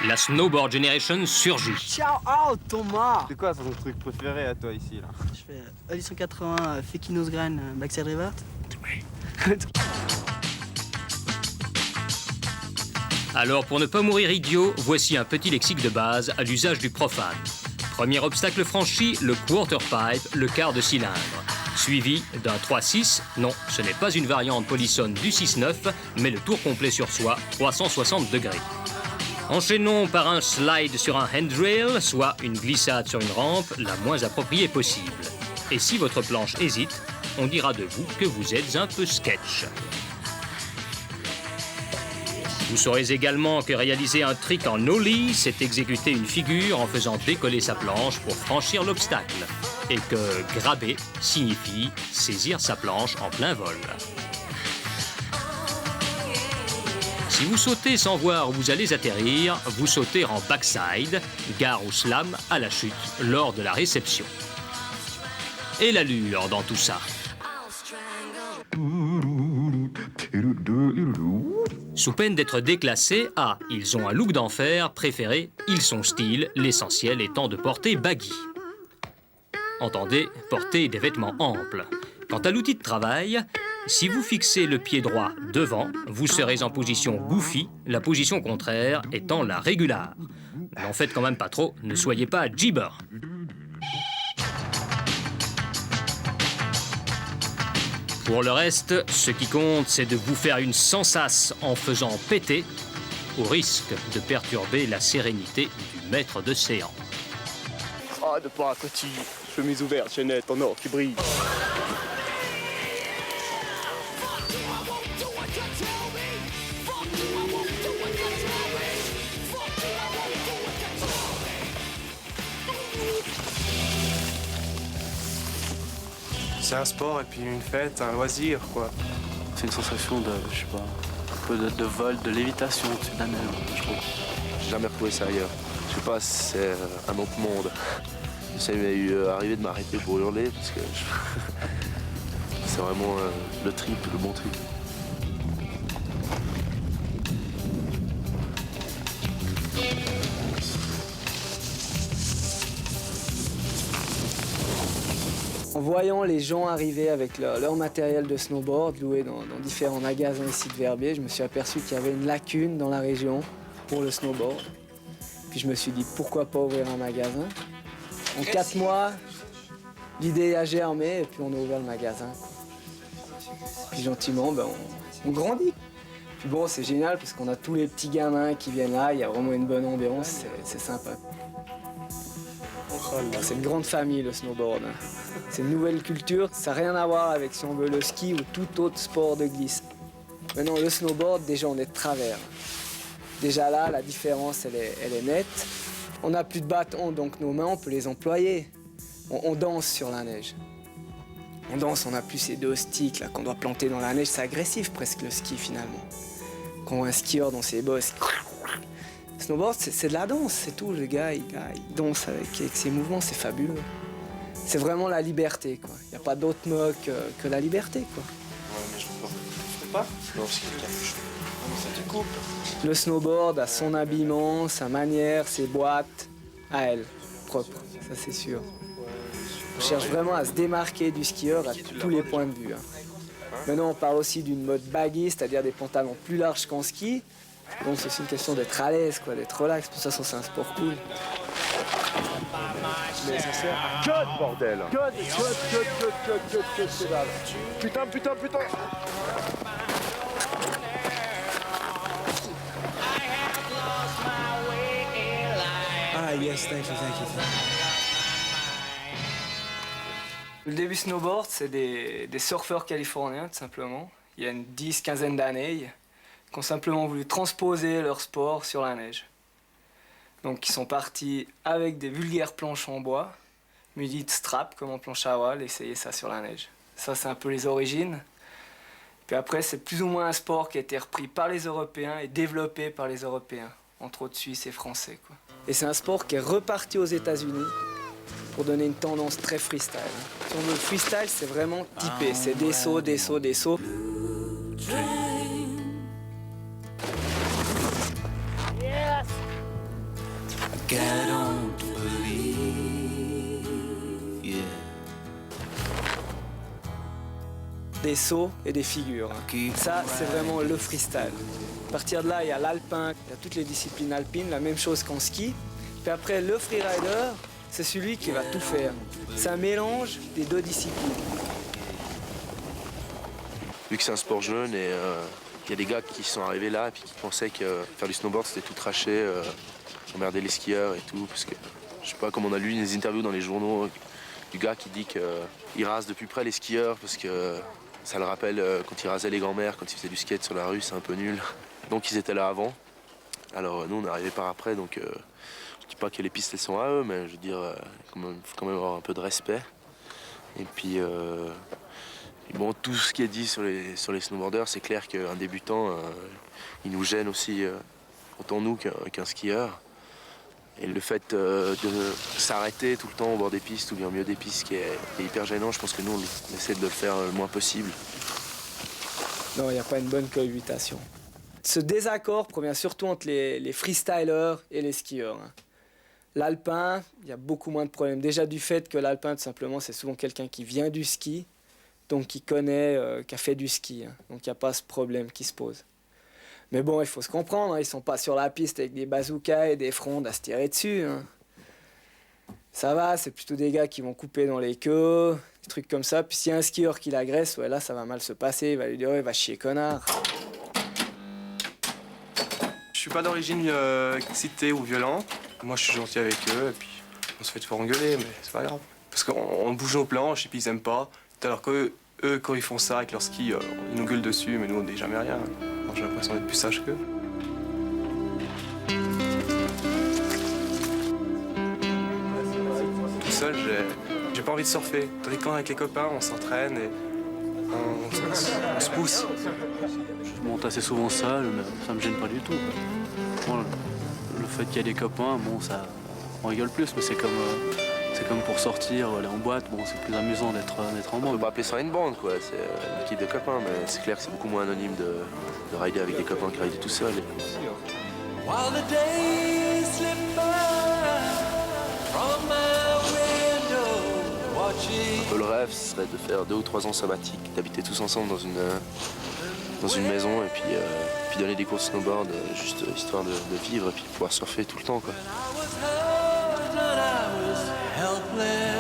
La Snowboard Generation surgit. Ciao, oh, Thomas. C'est quoi ton truc préféré à toi ici là? Je fais Oli 180, Fekinosgren, Backside Revert. Alors, pour ne pas mourir idiot, voici un petit lexique de base à l'usage du profane. Premier obstacle franchi, le quarter-pipe, le quart de cylindre. Suivi d'un 3-6, non, ce n'est pas une variante polissonne du 6-9, mais le tour complet sur soi, 360 degrés. Enchaînons par un slide sur un handrail, soit une glissade sur une rampe, la moins appropriée possible. Et si votre planche hésite, on dira de vous que vous êtes un peu sketch. Vous saurez également que réaliser un trick en ollie, c'est exécuter une figure en faisant décoller sa planche pour franchir l'obstacle. Et que graber signifie saisir sa planche en plein vol. Si vous sautez sans voir où vous allez atterrir, vous sautez en backside, gare ou slam à la chute lors de la réception. Et l'allure dans tout ça. Sous peine d'être déclassés, ils ont un look d'enfer, préféré, ils sont style, l'essentiel étant de porter baggy. Entendez, porter des vêtements amples. Quant à l'outil de travail, si vous fixez le pied droit devant, vous serez en position goofy, la position contraire étant la régular. N'en faites quand même pas trop, ne soyez pas jibber. Pour le reste, ce qui compte, c'est de vous faire une sensace en faisant péter, au risque de perturber la sérénité du maître de séance. Ah, de pas à côté, chemise ouverte, chaînette en or qui brille. C'est un sport et puis une fête, un loisir, quoi. C'est une sensation de, je sais pas, un peu de vol, de lévitation au-dessus de la neige, je trouve. J'ai jamais retrouvé ça ailleurs. Je sais pas si c'est un autre monde. Ça m'est arrivé de m'arrêter pour hurler parce que c'est vraiment le trip, le bon trip. En voyant les gens arriver avec leur matériel de snowboard loué dans différents magasins ici de Verbier, je me suis aperçu qu'il y avait une lacune dans la région pour le snowboard. Puis je me suis dit pourquoi pas ouvrir un magasin. En 4 mois, l'idée a germé et puis on a ouvert le magasin. Puis gentiment, on grandit. Puis bon, c'est génial parce qu'on a tous les petits gamins qui viennent là, il y a vraiment une bonne ambiance, c'est sympa. C'est une grande famille le snowboard. C'est une nouvelle culture, ça n'a rien à voir avec si on veut le ski ou tout autre sport de glisse. Maintenant le snowboard, déjà on est de travers. Déjà là, la différence elle est nette. On n'a plus de bâtons, donc nos mains on peut les employer. On danse sur la neige. On danse, on n'a plus ces deux sticks là qu'on doit planter dans la neige, c'est agressif presque le ski finalement. Quand on voit un skieur dans ses bosses. Snowboard, c'est de la danse, c'est tout. Le gars, il danse avec ses mouvements, c'est fabuleux. C'est vraiment la liberté, quoi. Il n'y a pas d'autre mot que la liberté, quoi. Ouais, mais je ne pas. Non, parce qu'il y a quelque chose. Non, mais ça te coupe. Le snowboard a son habillement, sa manière, ses boîtes, à elle, propre, ça c'est sûr. On cherche vraiment à se démarquer du skieur à tous les points de vue. Maintenant, on parle aussi d'une mode baggy, c'est-à-dire des pantalons plus larges qu'en ski. Bon, c'est aussi une question d'être à l'aise, quoi, d'être relax. Pour ça, c'est un sport cool. Mais ça sert à cut, bordel. Cut, c'est dalle. Putain. Ah yes, thank you. Le début snowboard, c'est des surfeurs californiens, tout simplement. Il y a une 10-15 d'années, qui ont simplement voulu transposer leur sport sur la neige. Donc ils sont partis avec des vulgaires planches en bois, munis de straps comme en planche à voile, essayer ça sur la neige. Ça c'est un peu les origines. Puis après c'est plus ou moins un sport qui a été repris par les Européens et développé par les Européens, entre autres Suisses et Français, quoi. Et c'est un sport qui est reparti aux États-Unis pour donner une tendance très freestyle. Si on veut le freestyle, c'est vraiment typé, c'est des sauts. I don't believe, yeah. Des sauts et des figures. Ça, c'est vraiment le freestyle. À partir de là, il y a l'alpin, il y a toutes les disciplines alpines, la même chose qu'en ski. Puis après, le freerider, c'est celui qui va tout faire. C'est un mélange des deux disciplines. Vu que c'est un sport jeune et il y a des gars qui sont arrivés là et puis qui pensaient que faire du snowboard c'était tout traché, emmerder les skieurs et tout, parce que je sais pas, comme on a lu des interviews dans les journaux du gars qui dit qu'il rase de plus près les skieurs parce que ça le rappelle quand il rasait les grands-mères, quand il faisait du skate sur la rue, c'est un peu nul. Donc ils étaient là avant. Alors nous on est arrivés par après, donc je dis pas que les pistes elles sont à eux, mais je veux dire, il faut quand même avoir un peu de respect. Et puis bon, tout ce qui est dit sur les snowboarders, c'est clair qu'un débutant, il nous gêne aussi autant nous qu'un skieur. Et le fait de s'arrêter tout le temps au bord des pistes ou bien au milieu des pistes qui est hyper gênant, je pense que nous on essaie de le faire le moins possible. Non, il n'y a pas une bonne cohabitation. Ce désaccord provient surtout entre les freestylers et les skieurs. L'alpin, il y a beaucoup moins de problèmes. Déjà du fait que l'alpin, tout simplement, c'est souvent quelqu'un qui vient du ski, donc qui connaît, qui a fait du ski. Donc il n'y a pas ce problème qui se pose. Mais bon, il faut se comprendre, ils ne sont pas sur la piste avec des bazookas et des frondes à se tirer dessus. Ça va, c'est plutôt des gars qui vont couper dans les queues, des trucs comme ça. Puis s'il y a un skieur qui l'agresse, ouais, là ça va mal se passer, il va lui dire ouais, va chier connard. Je suis pas d'origine excité ou violent. Moi je suis gentil avec eux et puis on se fait toujours engueuler, mais c'est pas grave. Parce qu'on bouge nos planches et puis ils aiment pas. Alors que eux, quand ils font ça avec leur ski, ils nous gueulent dessus, mais nous on dit jamais rien. Alors, j'ai l'impression d'être plus sage qu'eux. Tout seul, j'ai pas envie de surfer. Tandis que quand avec les copains, on s'entraîne et on se pousse. Je monte assez souvent seul, mais ça me gêne pas du tout. Bon, le fait qu'il y ait des copains, bon, ça, on rigole plus, mais c'est comme pour sortir, aller en boîte, bon, c'est plus amusant d'être en On bande. peut pas appeler ça une bande, quoi. C'est une équipe de copains, mais c'est clair que c'est beaucoup moins anonyme de rider avec des copains que rider tout seul. While the days slip by from my window, watching. Un peu le rêve, ce serait de faire 2 ou 3 ans sabbatiques, d'habiter tous ensemble dans une maison et puis donner des cours de snowboard, juste histoire de vivre et puis de pouvoir surfer tout le temps, quoi. I was hurt and I was helpless.